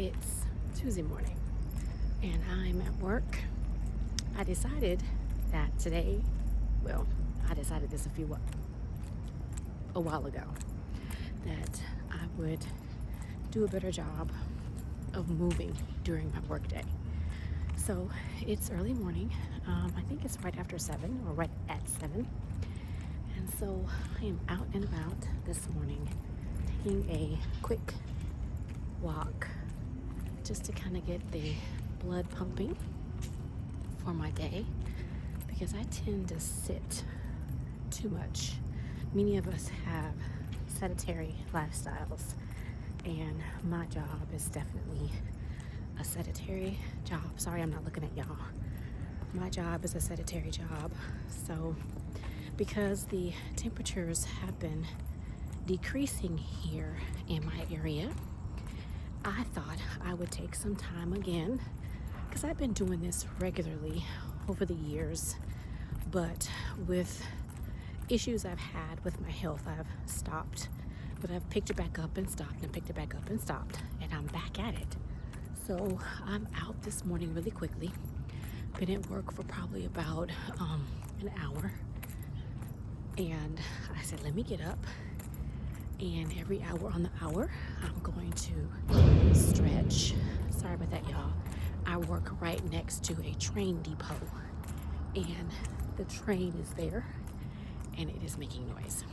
It's Tuesday morning and I'm at work. I decided that today, I decided this a while ago, that I would do a better job of moving during my work day. So it's early morning. I think it's right after 7 or right at 7. And so I am out and about this morning taking a quick walk just to kind of get the blood pumping for my day, because I tend to sit too much. Many of us have sedentary lifestyles, and my job is definitely a sedentary job. Sorry, I'm not looking at y'all. My job is a sedentary job. So because the temperatures have been decreasing here in my area, I thought I would take some time again, because I've been doing this regularly over the years, but with issues I've had with my health, I've stopped, but I've picked it back up and stopped and picked it back up and stopped, and I'm back at it. So I'm out this morning really quickly. Been at work for probably about an hour, and I said, let me get up, and every hour on the hour I'm going to stretch. Sorry about that, y'all. I work right next to a train depot, and the train is there and it is making noise.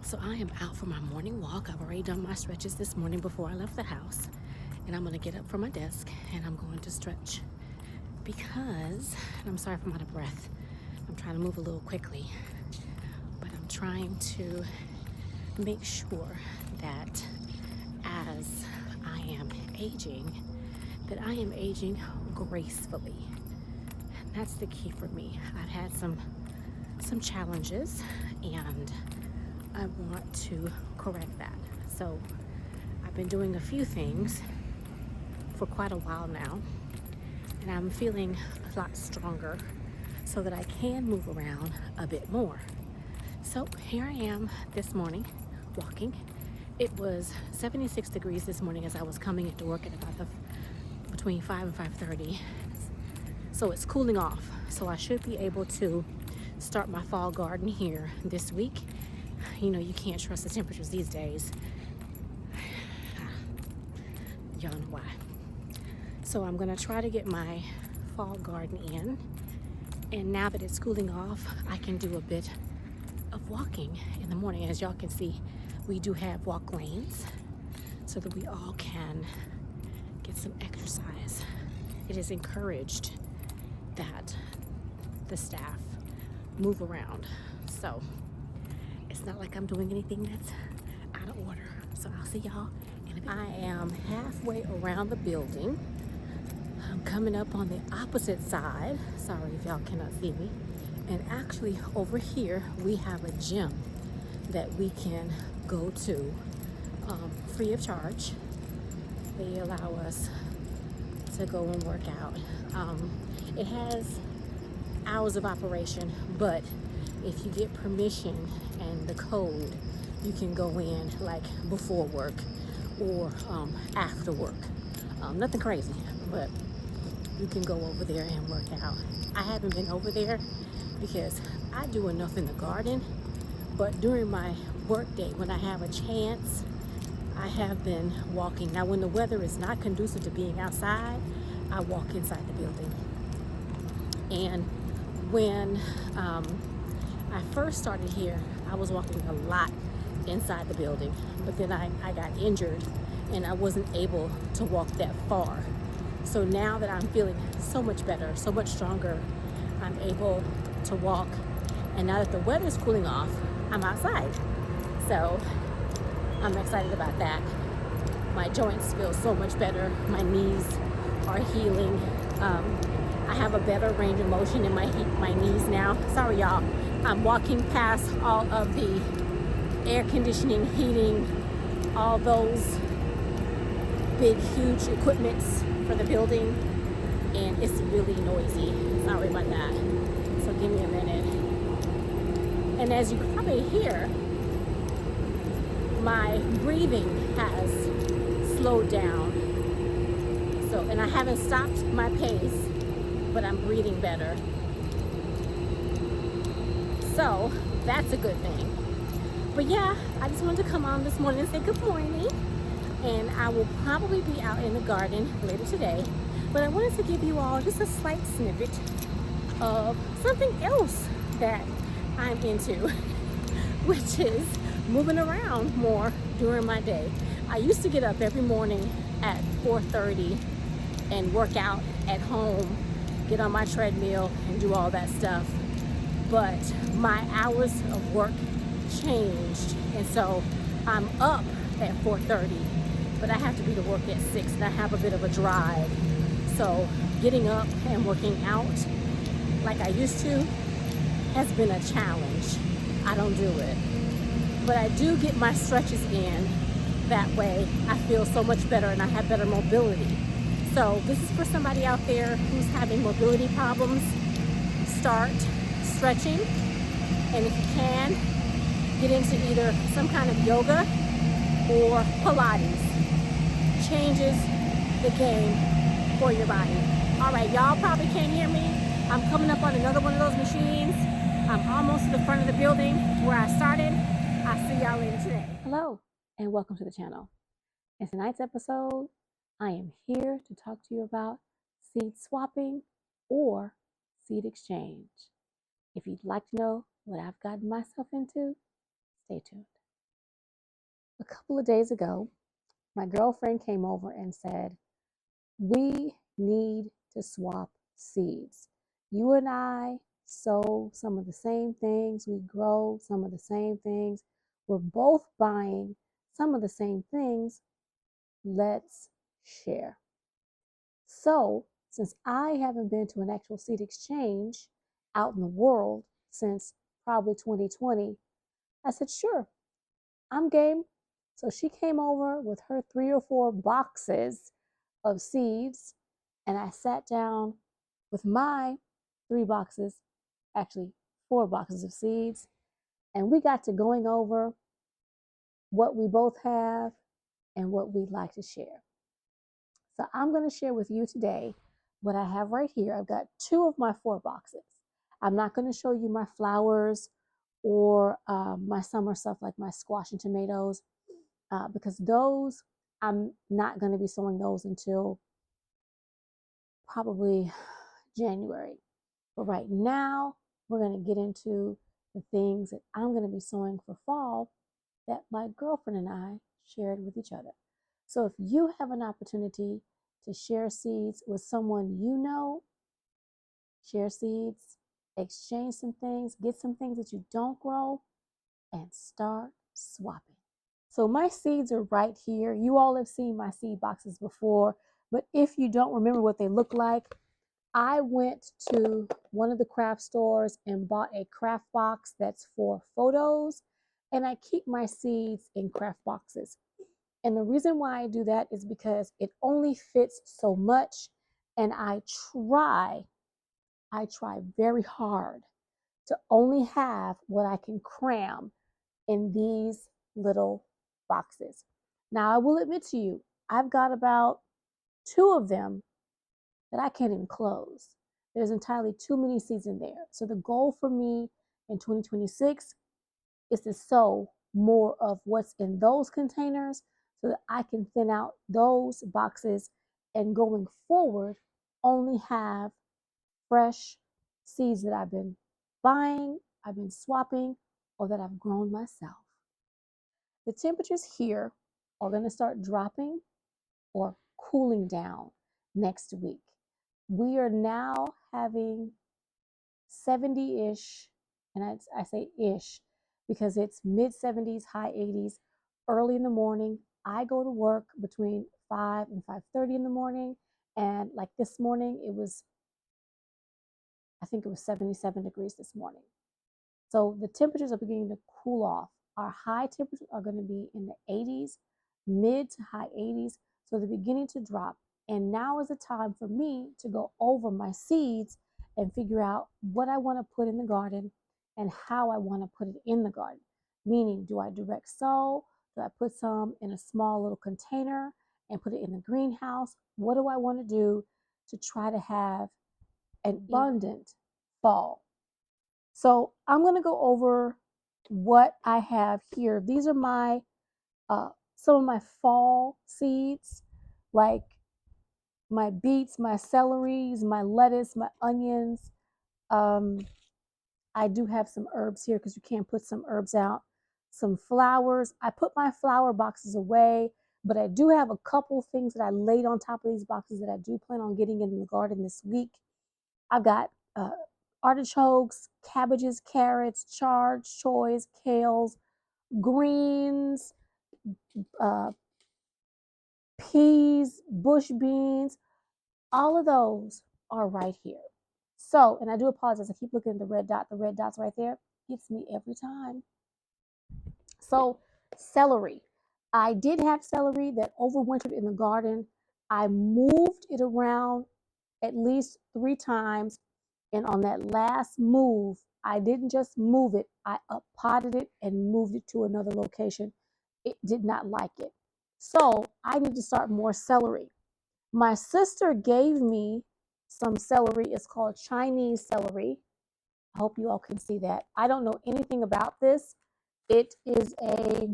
So I am out for my morning walk. I've already done my stretches this morning before I left the house, and I'm going to get up from my desk and I'm going to stretch because, and I'm sorry if I'm out of breath, I'm trying to move a little quickly, but I'm trying to make sure that as I am aging, that I am aging gracefully. And that's the key for me. I've had some challenges, and I want to correct that. So I've been doing a few things for quite a while now, and I'm feeling a lot stronger so that I can move around a bit more. So here I am this morning walking. It was 76 degrees this morning as I was coming into work at about between 5 and 5:30. So it's cooling off. So I should be able to start my fall garden here this week. You know, you can't trust the temperatures these days. Y'all know why. So I'm gonna try to get my fall garden in. And now that it's cooling off, I can do a bit of walking in the morning. As y'all can see, we do have walk lanes so that we all can get some exercise. It is encouraged that the staff move around. So it's not like I'm doing anything that's out of order. So I'll see y'all in a bit. I am halfway around the building. I'm coming up on the opposite side. Sorry if y'all cannot see me. And actually over here we have a gym that we can go to free of charge. They allow us to go and work out. It has hours of operation, but if you get permission and the code, you can go in like before work or after work. Nothing crazy, but you can go over there and work out. I haven't been over there because I do enough in the garden, but during my work day, when I have a chance, I have been walking. Now, when the weather is not conducive to being outside, I walk inside the building. And when I first started here, I was walking a lot inside the building, but then I got injured and I wasn't able to walk that far. So now that I'm feeling so much better, so much stronger, I'm able to walk. And now that the weather's cooling off, I'm outside. So I'm excited about that. My joints feel so much better. My knees are healing. I have a better range of motion in my knees now. Sorry, y'all. I'm walking past all of the air conditioning, heating, all those big, huge equipments for the building, and it's really noisy. Sorry about that. So give me a minute. And as you can probably hear, my breathing has slowed down. So, and I haven't stopped my pace, but I'm breathing better. So that's a good thing. But yeah, I just wanted to come on this morning and say good morning. And I will probably be out in the garden later today. But I wanted to give you all just a slight snippet of something else that I'm into, which is moving around more during my day. I used to get up every morning at 4:30 and work out at home, get on my treadmill and do all that stuff. But my hours of work changed, and so I'm up at 4:30, but I have to be to work at 6, and I have a bit of a drive. So getting up and working out like I used to has been a challenge. I don't do it, but I do get my stretches in. That way I feel so much better and I have better mobility. So this is for somebody out there who's having mobility problems. Start stretching, and if you can, get into either some kind of yoga or Pilates. Changes the game for your body. All right, y'all probably can't hear me. I'm coming up on another one of those machines. I'm almost to the front of the building where I started. I'll see y'all later today. Hello, and welcome to the channel. In tonight's episode, I am here to talk to you about seed swapping or seed exchange. If you'd like to know what I've gotten myself into, stay tuned. A couple of days ago, my girlfriend came over and said, we need to swap seeds. You and I sow some of the same things. We grow some of the same things. We're both buying some of the same things. Let's share. So, since I haven't been to an actual seed exchange out in the world since probably 2020, I said, sure, I'm game. So she came over with her 3 or 4 boxes of seeds, and I sat down with my 3 boxes, actually 4 boxes of seeds, and we got to going over what we both have and what we'd like to share. So I'm going to share with you today what I have right here. I've got 2 of my 4 boxes. I'm not going to show you my flowers or my summer stuff like my squash and tomatoes because those, I'm not going to be sowing those until probably January. But right now, we're going to get into the things that I'm going to be sowing for fall that my girlfriend and I shared with each other. So if you have an opportunity to share seeds with someone you know, share seeds, exchange some things, get some things that you don't grow, and start swapping. So my seeds are right here. You all have seen my seed boxes before, but if you don't remember what they look like, I went to one of the craft stores and bought a craft box that's for photos, and I keep my seeds in craft boxes. And the reason why I do that is because it only fits so much, and I try very hard to only have what I can cram in these little boxes. Now, I will admit to you, I've got about 2 of them that I can't even close. There's entirely too many seeds in there. So the goal for me in 2026 is to sow more of what's in those containers so that I can thin out those boxes and going forward only have fresh seeds that I've been buying, I've been swapping, or that I've grown myself. The temperatures here are going to start dropping or cooling down next week. We are now having 70-ish, and I say ish because it's mid 70s, high 80s, early in the morning. I go to work between 5 and 5:30 in the morning, and like this morning, I think it was 77 degrees this morning. So the temperatures are beginning to cool off. Our high temperatures are going to be in the 80s, mid to high 80s. So they're beginning to drop. And now is the time for me to go over my seeds and figure out what I want to put in the garden and how I want to put it in the garden. Meaning, do I direct sow? Do I put some in a small little container and put it in the greenhouse? What do I want to do to try to have an abundant fall? So I'm going to go over what I have here. These are my some of my fall seeds, like my beets, my celeries, my lettuce, my onions. I do have some herbs here because you can't put some herbs out. Some flowers. I put my flower boxes away, but I do have a couple things that I laid on top of these boxes that I do plan on getting in the garden this week. I've got artichokes, cabbages, carrots, chard, choys, kales, greens, uh, peas, bush beans. All of those are right here. So, and I do apologize. I keep looking at the red dot. The red dot's right there. Gets me every time. So, celery. I did have celery that overwintered in the garden. I moved it around at least 3 times. And on that last move, I didn't just move it, I uppotted it and moved it to another location. It did not like it. So I need to start more celery. My sister gave me some celery. It's called Chinese celery. I hope you all can see that. I don't know anything about this. It is a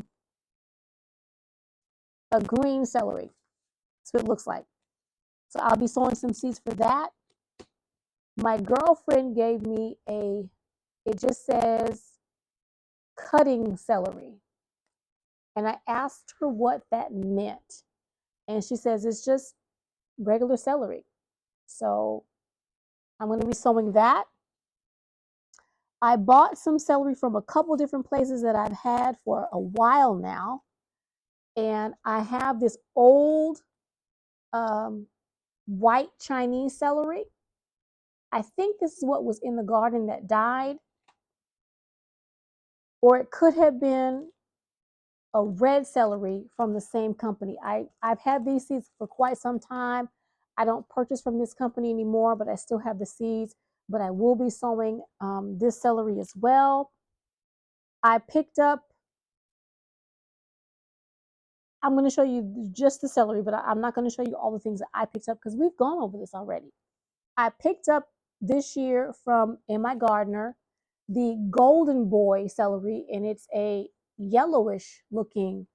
green celery. That's what it looks like. So I'll be sowing some seeds for that. My girlfriend gave me it just says cutting celery. And I asked her what that meant. And she says it's just regular celery. So I'm going to be sowing that. I bought some celery from a couple different places that I've had for a while now. And I have this old white Chinese celery. I think this is what was in the garden that died. Or it could have been a red celery from the same company. I've had these seeds for quite some time. I don't purchase from this company anymore, but I still have the seeds. But I will be sowing this celery as well. I picked up, I'm going to show you just the celery, but I'm not going to show you all the things that I picked up because we've gone over this already. I picked up this year from In My Gardener the Golden Boy celery, and it's a yellowish looking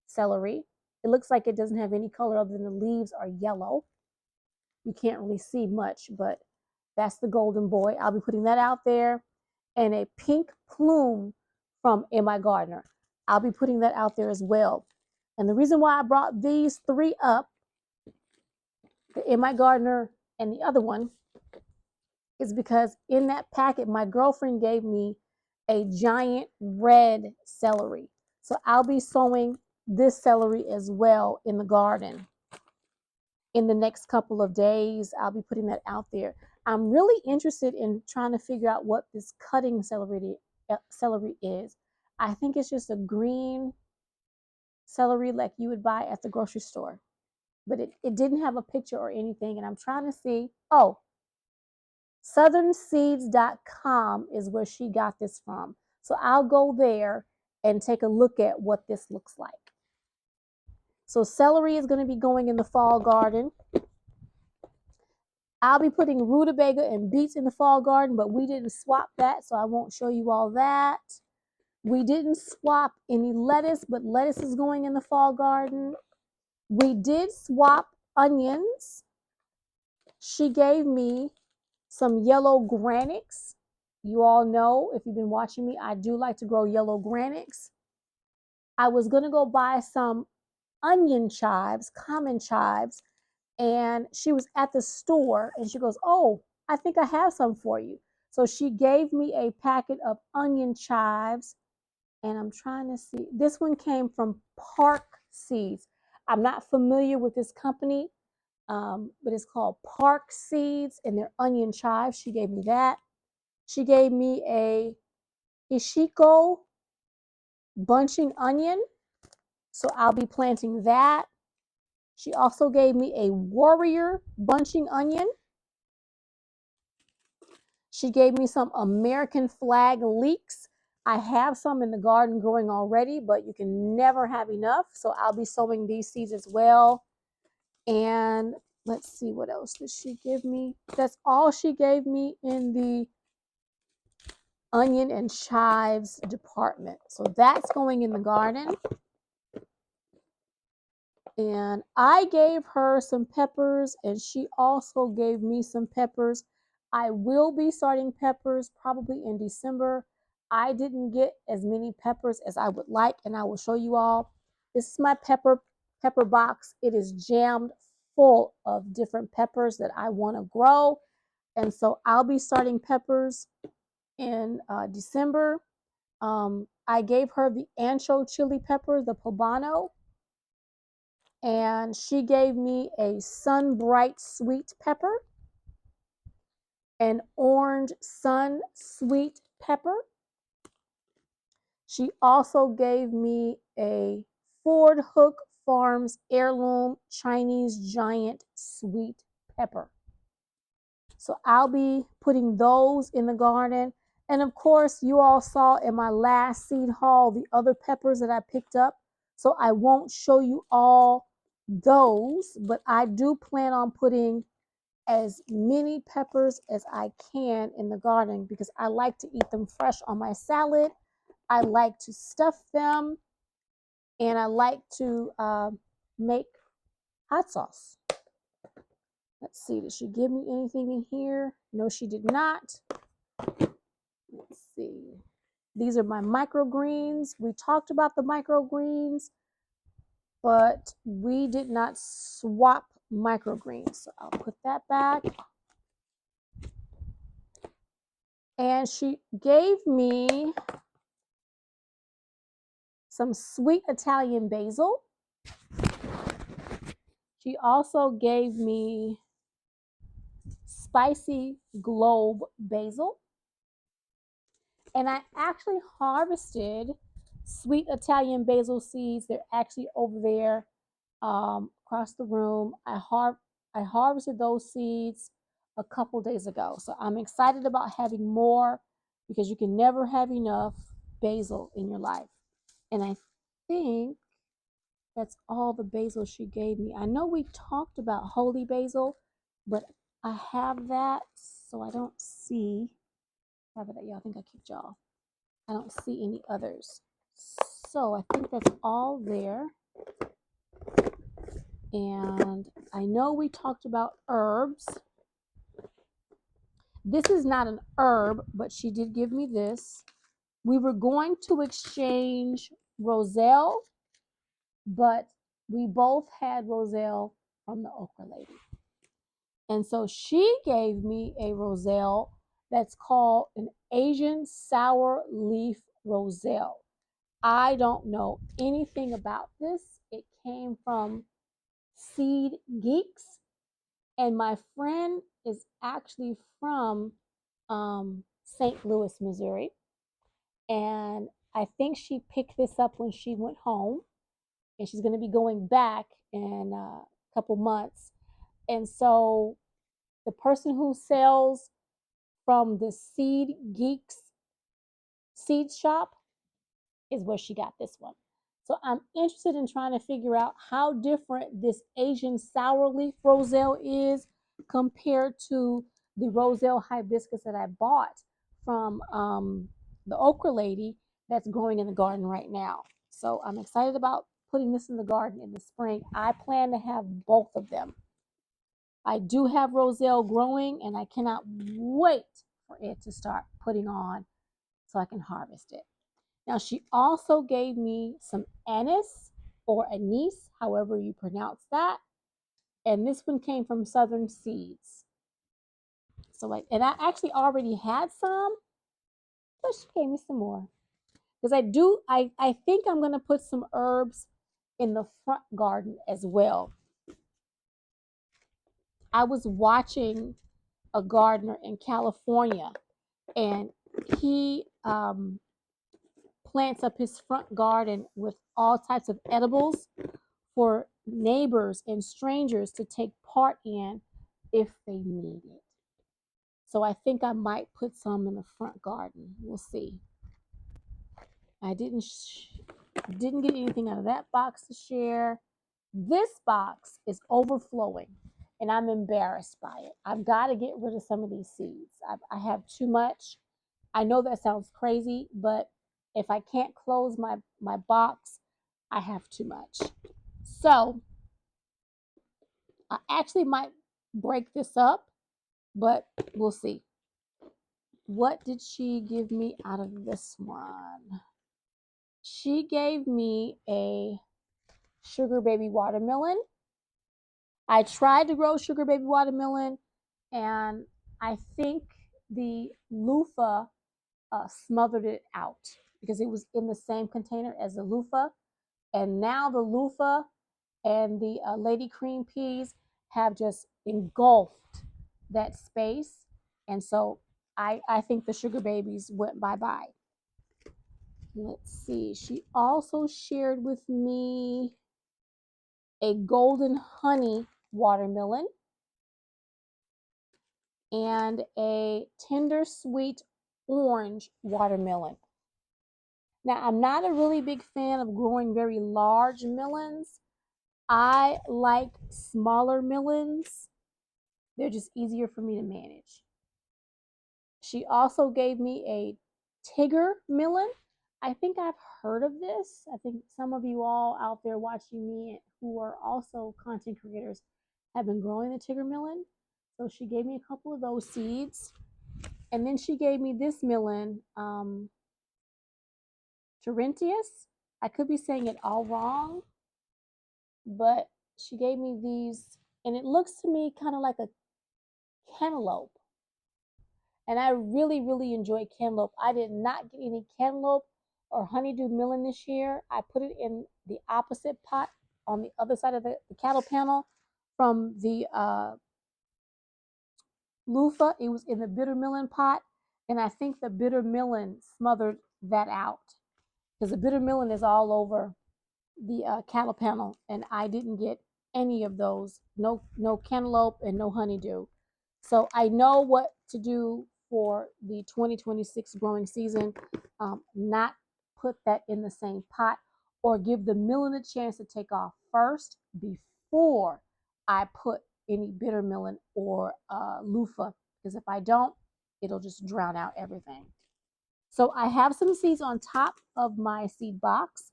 celery. It looks like it doesn't have any color other than the leaves are yellow. You can't really see much, but that's the Golden Boy. I'll be putting that out there. And a pink plume from In My Gardener. I'll be putting that out there as well. And the reason why I brought these 3 up, the In My Gardener and the other one, is because in that packet, my girlfriend gave me a giant red celery. So I'll be sowing this celery as well in the garden. In the next couple of days, I'll be putting that out there. I'm really interested in trying to figure out what this cutting celery is. I think it's just a green celery like you would buy at the grocery store. But it didn't have a picture or anything. And I'm trying to see, oh, southernseeds.com is where she got this from. So I'll go there and take a look at what this looks like. So celery is going to be going in the fall garden. I'll be putting rutabaga and beets in the fall garden, but we didn't swap that, so I won't show you all that. We didn't swap any lettuce, but lettuce is going in the fall garden. We did swap onions. She gave me some yellow granics. You all know, if you've been watching me, I do like to grow yellow granics. I was going to go buy some onion chives, common chives, and she was at the store and she goes, oh, I think I have some for you. So she gave me a packet of onion chives, and I'm trying to see. This one came from Park Seeds. I'm not familiar with this company, but it's called Park Seeds, and they're onion chives. She gave me that. She gave me a Ishiko bunching onion, so I'll be planting that. She also gave me a warrior bunching onion. She gave me some American flag leeks. I have some in the garden growing already, but you can never have enough. So I'll be sowing these seeds as well. And let's see, what else did she give me? That's all she gave me in the onion and chives department. So that's going in the garden. And I gave her some peppers, and she also gave me some peppers. I will be starting peppers probably in December. I didn't get as many peppers as I would like, and I will show you all. This is my pepper box. It is jammed full of different peppers that I want to grow. And so I'll be starting peppers in December. I gave her the ancho chili pepper, the poblano, and she gave me a sun bright sweet pepper, an orange sun sweet pepper. She also gave me a Ford Hook Farms heirloom Chinese giant sweet pepper. So I'll be putting those in the garden. And of course, you all saw in my last seed haul the other peppers that I picked up. So I won't show you all those, but I do plan on putting as many peppers as I can in the garden because I like to eat them fresh on my salad. I like to stuff them, and I like to make hot sauce. Let's see, did she give me anything in here? No, she did not. Let's see. These are my microgreens. We talked about the microgreens, but we did not swap microgreens. So I'll put that back. And she gave me some sweet Italian basil. She also gave me spicy globe basil. And I actually harvested sweet Italian basil seeds. They're actually over there across the room. I harvested those seeds a couple days ago. So I'm excited about having more because you can never have enough basil in your life. And I think that's all the basil she gave me. I know we talked about holy basil, but I have that, so I don't see. Have it, yeah, I think I kicked y'all. I don't see any others. So I think that's all there. And I know we talked about herbs. This is not an herb, but she did give me this. We were going to exchange roselle, but we both had roselle from the okra lady. And so she gave me a roselle that's called an Asian sour leaf roselle. I don't know anything about this. It came from Seed Geeks, and my friend is actually from St. Louis, Missouri. And I think she picked this up when she went home, and she's going to be going back in a couple months. And so the person who sells from the Seed Geeks seed shop is where she got this one. So I'm interested in trying to figure out how different this Asian sour leaf roselle is compared to the roselle hibiscus that I bought from the okra lady that's growing in the garden right now. So I'm excited about putting this in the garden in the spring. I plan to have both of them. I do have roselle growing, and I cannot wait for it to start putting on so I can harvest it. Now, she also gave me some anise or anise, however you pronounce that. And this one came from Southern Seeds. So, and I actually already had some, but she gave me some more. Because I think I'm going to put some herbs in the front garden as well. I was watching a gardener in California, and he plants up his front garden with all types of edibles for neighbors and strangers to take part in if they need it. So I think I might put some in the front garden. We'll see. I didn't get anything out of that box to share. This box is overflowing and I'm embarrassed by it. I've got to get rid of some of these seeds. I have too much. I know that sounds crazy, but if I can't close my box, I have too much. So I actually might break this up, but we'll see. What did she give me out of this one? She gave me a sugar baby watermelon. I tried to grow sugar baby watermelon, and I think the loofah smothered it out because it was in the same container as the loofah. And now the loofah and the lady cream peas have just engulfed that space. And so I think the sugar babies went bye-bye. Let's see. She also shared with me a golden honey watermelon and a tender sweet orange watermelon. Now, I'm not a really big fan of growing very large melons. I like smaller melons. They're just easier for me to manage. She also gave me a Tigger melon. I think I've heard of this. I think some of you all out there watching me who are also content creators have been growing the Tigger melon. So she gave me a couple of those seeds. And then she gave me this melon, Torrentius. I could be saying it all wrong, but she gave me these, and it looks to me kind of like a cantaloupe. And I really, really enjoy cantaloupe. I did not get any cantaloupe or honeydew melon this year. I put it in the opposite pot on the other side of the cattle panel from the loofah. It was in the bitter melon pot, and I think the bitter melon smothered that out because the bitter melon is all over the cattle panel, and I didn't get any of those. No cantaloupe and no honeydew. So I know what to do for the 2026 growing season. Not put that in the same pot, or give the melon a chance to take off first before I put any bitter melon or loofah. Because if I don't, it'll just drown out everything. So I have some seeds on top of my seed box.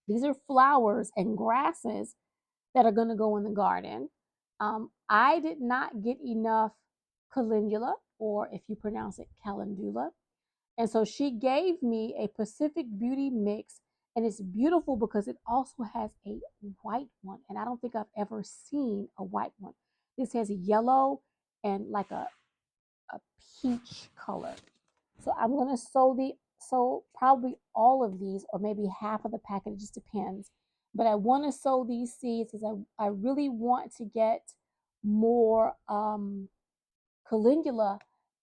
These are flowers and grasses that are going to go in the garden. I did not get enough calendula, or if you pronounce it calendula. And so she gave me a Pacific Beauty mix, and it's beautiful because it also has a white one. And I don't think I've ever seen a white one. This has yellow and like a peach color. So I'm going to sow probably all of these, or maybe half of the packet. It just depends. But I want to sow these seeds because I really want to get more calendula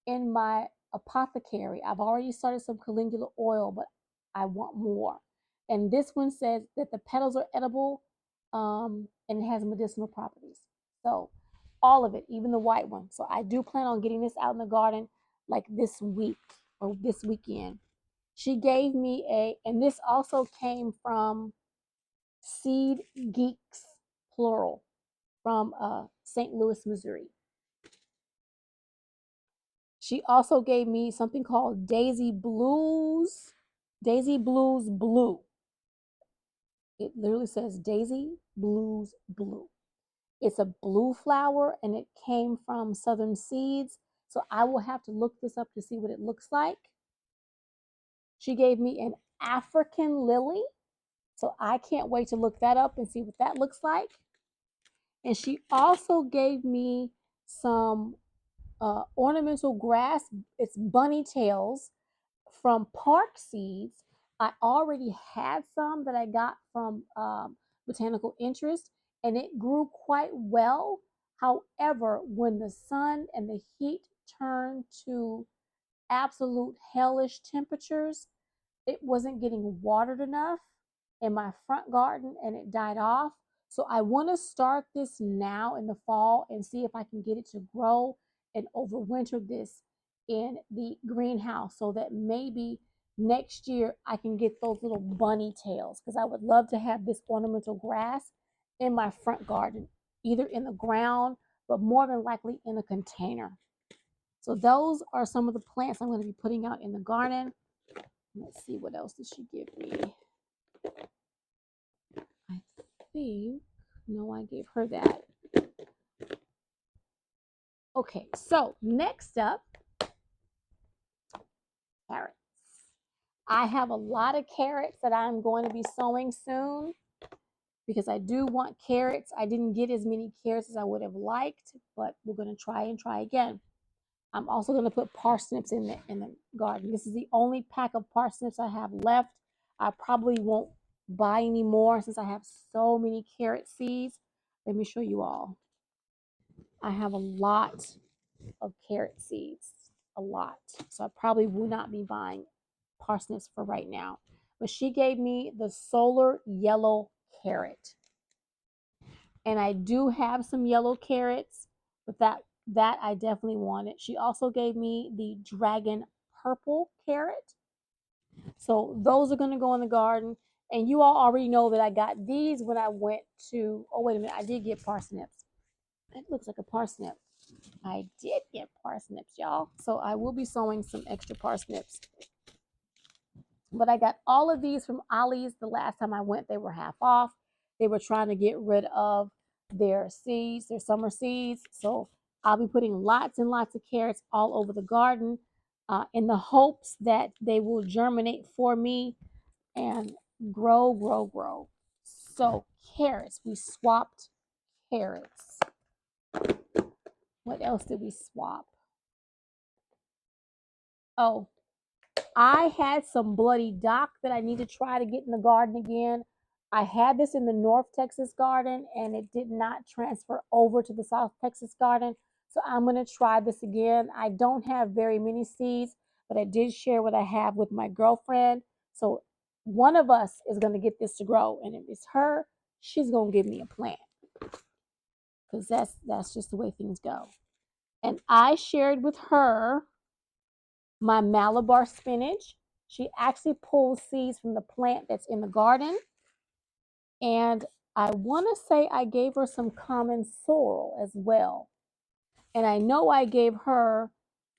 in my apothecary. I've already started some calendula oil, but I want more. And this one says that the petals are edible, and it has medicinal properties. So all of it, even the white one. So I do plan on getting this out in the garden like this week or this weekend. She gave me and this also came from Seed Geeks, plural, from St. Louis, Missouri. She also gave me something called Daisy Blues Blue. It literally says Daisy Blues Blue. It's a blue flower, and it came from Southern Seeds. So I will have to look this up to see what it looks like. She gave me an African lily. So I can't wait to look that up and see what that looks like. And she also gave me some ornamental grass. It's bunny tails from Park Seeds. I already had some that I got from Botanical Interest, and it grew quite well. However, when the sun and the heat turned to absolute hellish temperatures, it wasn't getting watered enough in my front garden, and it died off. So I want to start this now in the fall and see if I can get it to grow and overwinter this in the greenhouse, so that maybe next year I can get those little bunny tails, because I would love to have this ornamental grass in my front garden, either in the ground, but more than likely in a container. So those are some of the plants I'm going to be putting out in the garden. Let's see, what else did she give me? I think, no, I gave her that. Okay, so next up, carrots. I have a lot of carrots that I'm going to be sowing soon because I do want carrots. I didn't get as many carrots as I would have liked, but we're going to try again. I'm also going to put parsnips in the garden. This is the only pack of parsnips I have left. I probably won't buy any more since I have so many carrot seeds. Let me show you all. I have a lot of carrot seeds, a lot. So I probably will not be buying parsnips for right now. But she gave me the solar yellow carrot. And I do have some yellow carrots, but that I definitely wanted. She also gave me the dragon purple carrot. So those are going to go in the garden. And you all already know that I got these when I went to, oh, wait a minute, I did get parsnips. It looks like a parsnip. I did get parsnips, y'all. So I will be sowing some extra parsnips. But I got all of these from Ollie's the last time I went. They were half off. They were trying to get rid of their seeds, their summer seeds. So I'll be putting lots and lots of carrots all over the garden in the hopes that they will germinate for me and grow, grow, grow. So carrots, we swapped carrots. What else did we swap? Oh, I had some bloody dock that I need to try to get in the garden again. I had this in the North Texas garden and it did not transfer over to the South Texas garden. So I'm going to try this again. I don't have very many seeds, but I did share what I have with my girlfriend. So one of us is going to get this to grow. And if it's her, she's going to give me a plant because that's just the way things go. And I shared with her my Malabar spinach. She actually pulls seeds from the plant that's in the garden. And I want to say I gave her some common sorrel as well. And I know I gave her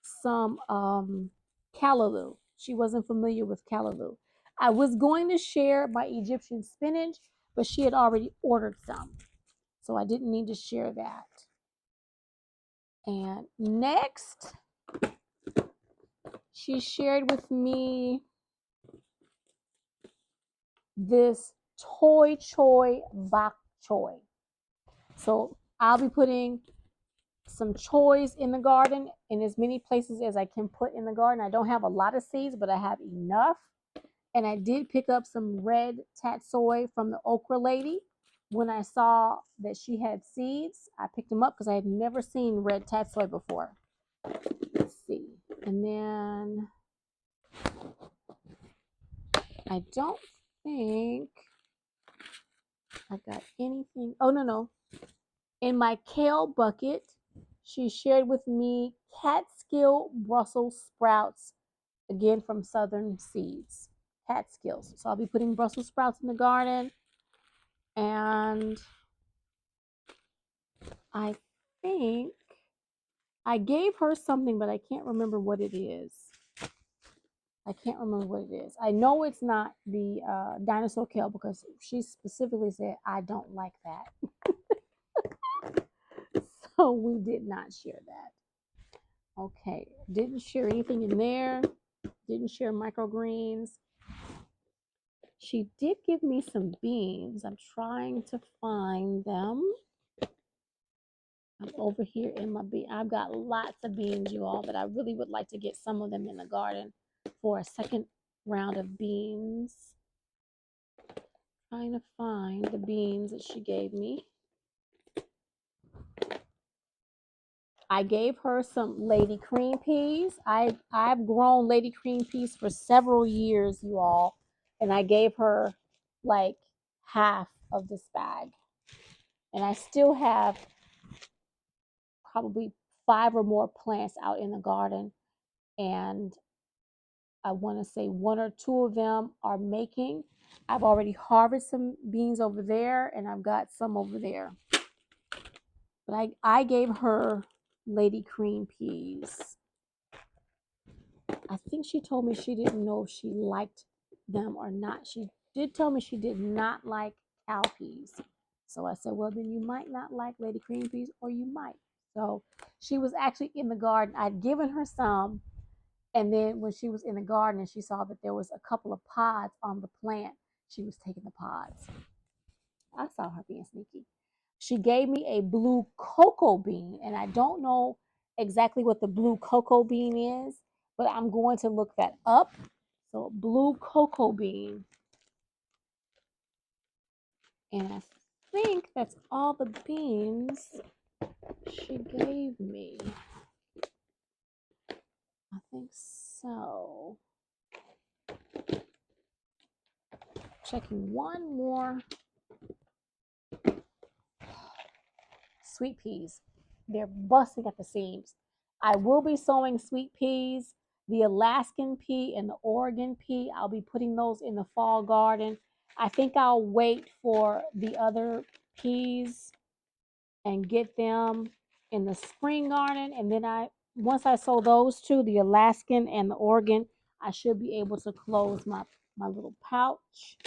some callaloo. She wasn't familiar with callaloo. I was going to share my Egyptian spinach, but she had already ordered some. So I didn't need to share that. And next, she shared with me this toy choy bok choy. So I'll be putting some choys in the garden in as many places as I can put in the garden. I don't have a lot of seeds, but I have enough. And I did pick up some red tatsoi from the okra lady. When I saw that she had seeds, I picked them up because I had never seen red tatsoi before. Let's see. And then I don't think I got anything. Oh, no. In my kale bucket, she shared with me Catskill Brussels sprouts, again from Southern Seeds. Catskills. So I'll be putting Brussels sprouts in the garden. And I think I gave her something, but I can't remember what it is. I know it's not the dinosaur kale because she specifically said, I don't like that. So we did not share that. Okay, didn't share anything in there. Didn't share microgreens. She did give me some beans. I'm trying to find them. I'm over here in my bean. I've got lots of beans, you all, but I really would like to get some of them in the garden for a second round of beans. Trying to find the beans that she gave me. I gave her some lady cream peas. I've grown lady cream peas for several years, you all, and I gave her like half of this bag. And I still have probably 5 or more plants out in the garden, and I want to say 1 or 2 of them are making. I've already harvested some beans over there, and I've got some over there. But I gave her lady cream peas. I think she told me she didn't know if she liked them or not. She did tell me she did not like cow peas. So I said, well, then you might not like lady cream peas, or you might. So she was actually in the garden. I'd given her some. And then when she was in the garden and she saw that there was a couple of pods on the plant, she was taking the pods. I saw her being sneaky. She gave me a blue cocoa bean, and I don't know exactly what the blue cocoa bean is, but I'm going to look that up. So, blue cocoa bean, and I think that's all the beans she gave me. I think so. Checking one more. Sweet peas. They're busting at the seams. I will be sowing sweet peas, the Alaskan pea and the Oregon pea. I'll be putting those in the fall garden. I think I'll wait for the other peas and get them in the spring garden. And then once I sow those two, the Alaskan and the Oregon, I should be able to close my little pouch.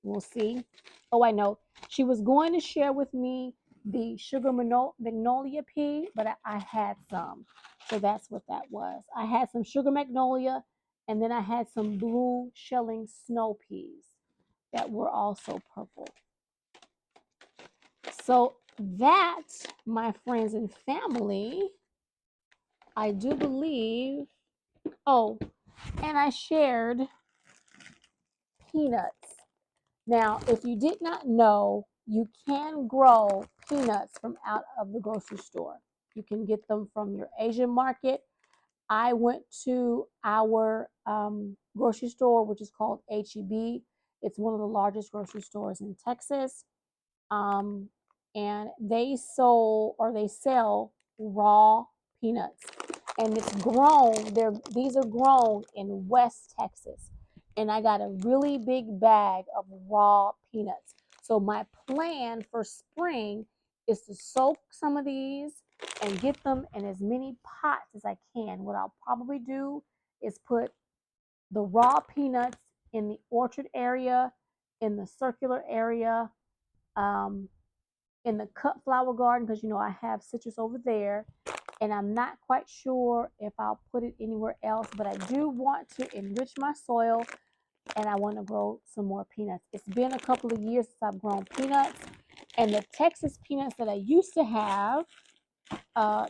We'll see. Oh, I know. She was going to share with me the sugar magnolia pea, but I had some. So that's what that was. I had some sugar magnolia, and then I had some blue shelling snow peas that were also purple. So that, my friends and family, I do believe. Oh, and I shared peanuts. Now, if you did not know, you can grow peanuts from out of the grocery store. You can get them from your Asian market. I went to our grocery store, which is called HEB. It's one of the largest grocery stores in Texas. Um, and they sell raw peanuts. And it's grown, these are grown in West Texas. And I got a really big bag of raw peanuts. So my plan for spring is to soak some of these and get them in as many pots as I can. What I'll probably do is put the raw peanuts in the orchard area, in the circular area, um, in the cut flower garden, because I have citrus over there, and I'm not quite sure if I'll put it anywhere else, but I do want to enrich my soil, and I want to grow some more peanuts. It's been a couple of years since I've grown peanuts, and the Texas peanuts that I used to have,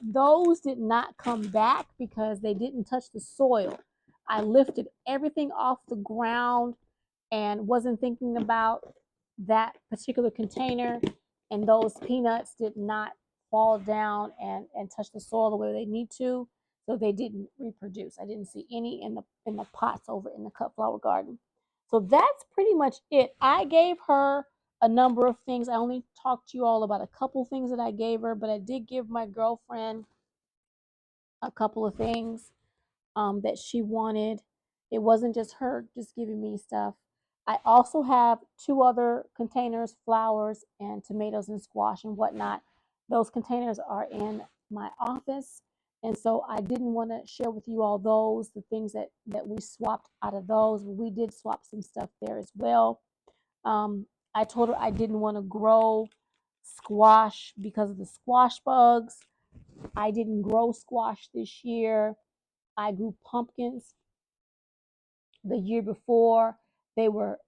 those did not come back because they didn't touch the soil. I lifted everything off the ground and wasn't thinking about that particular container, and those peanuts did not fall down and touch the soil the way they need to, so they didn't reproduce. I didn't see any in the pots over in the cut flower garden. So that's pretty much it. I gave her a number of things. I only talked to you all about a couple things that I gave her, but I did give my girlfriend a couple of things that she wanted. It wasn't just her just giving me stuff. I also have two other containers, flowers and tomatoes and squash and whatnot. Those containers are in my office. And so I didn't want to share with you all the things that we swapped out of those. We did swap some stuff there as well. I told her I didn't want to grow squash because of the squash bugs. I didn't grow squash this year. I grew pumpkins the year before. They were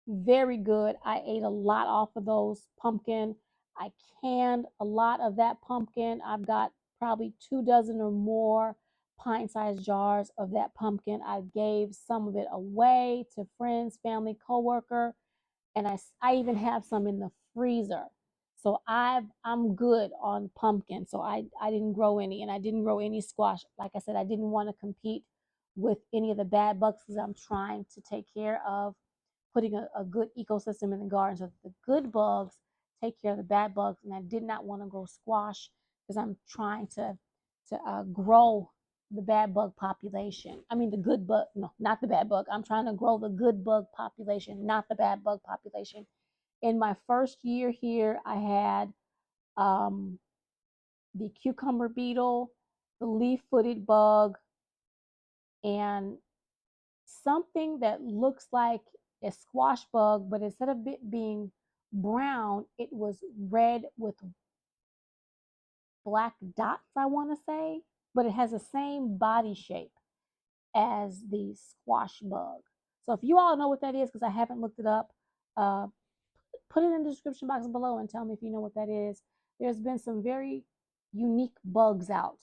very good. I ate a lot off of those pumpkin. I canned a lot of that pumpkin. I've got probably 2 dozen or more pint-sized jars of that pumpkin. I gave some of it away to friends, family, coworker, and I even have some in the freezer. So I'm good on pumpkin. So I didn't grow any, and I didn't grow any squash. Like I said, I didn't want to compete with any of the bad bugs because I'm trying to take care of putting a good ecosystem in the garden so that the good bugs take care of the bad bugs. And I did not want to grow squash because I'm trying to grow the bad bug population. I mean, the good bug, no, not the bad bug. I'm trying to grow the good bug population, not the bad bug population. In my first year here, I had um, the cucumber beetle, the leaf-footed bug, and something that looks like a squash bug, but instead of it being brown, it was red with black dots, I want to say, but it has the same body shape as the squash bug. So if you all know what that is, because I haven't looked it up, uh, put it in the description box below and tell me if you know what that is. There's been some very unique bugs out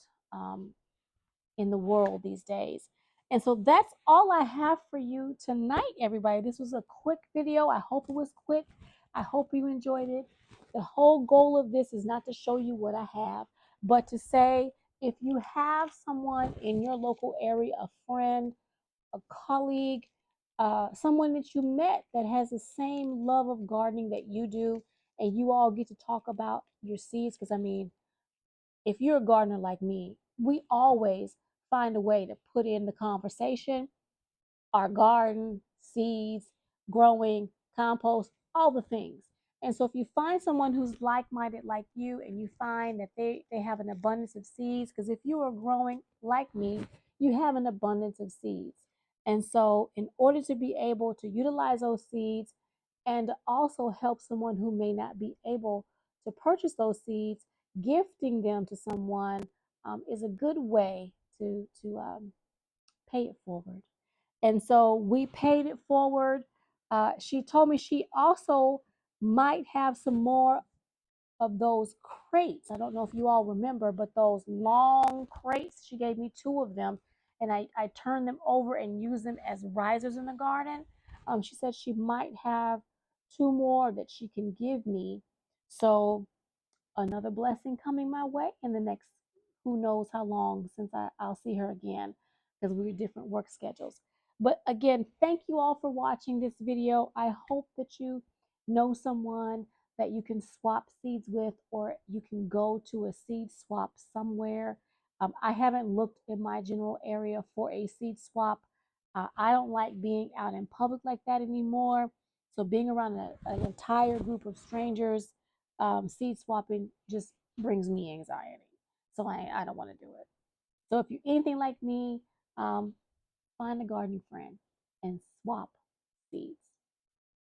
in the world these days. And so that's all I have for you tonight, everybody. This was a quick video. I hope it was quick. I hope you enjoyed it. The whole goal of this is not to show you what I have, but to say if you have someone in your local area, a friend, a colleague, someone that you met that has the same love of gardening that you do, and you all get to talk about your seeds. Because I mean, if you're a gardener like me, we always find a way to put in the conversation our garden, seeds, growing, compost, all the things. And so if you find someone who's like-minded like you and you find that they have an abundance of seeds, because if you are growing like me, you have an abundance of seeds. And so in order to be able to utilize those seeds and also help someone who may not be able to purchase those seeds, gifting them to someone is a good way to pay it forward. And so we paid it forward. She told me she also might have some more of those crates. I don't know if you all remember, but those long crates, she gave me two of them, and I turned them over and used them as risers in the garden. She said she might have two more that she can give me. So another blessing coming my way in the next who knows how long since I'll see her again because we're different work schedules. But again, thank you all for watching this video. I hope that you know someone that you can swap seeds with, or you can go to a seed swap somewhere. I haven't looked in my general area for a seed swap. I don't like being out in public like that anymore. So being around an entire group of strangers, seed swapping just brings me anxiety. So I don't want to do it. So if you're anything like me, um, find a gardening friend and swap seeds.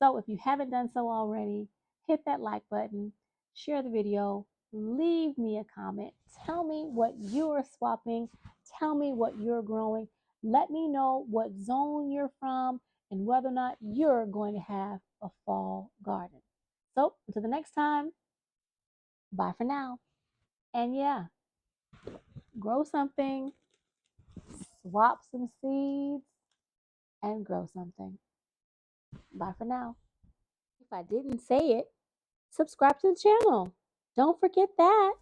So if you haven't done so already, hit that like button, share the video, leave me a comment, tell me what you're swapping, tell me what you're growing, let me know what zone you're from and whether or not you're going to have a fall garden. So until the next time, bye for now. And yeah, grow something, swap some seeds, and grow something. Bye for now. If I didn't say it, subscribe to the channel. Don't forget that.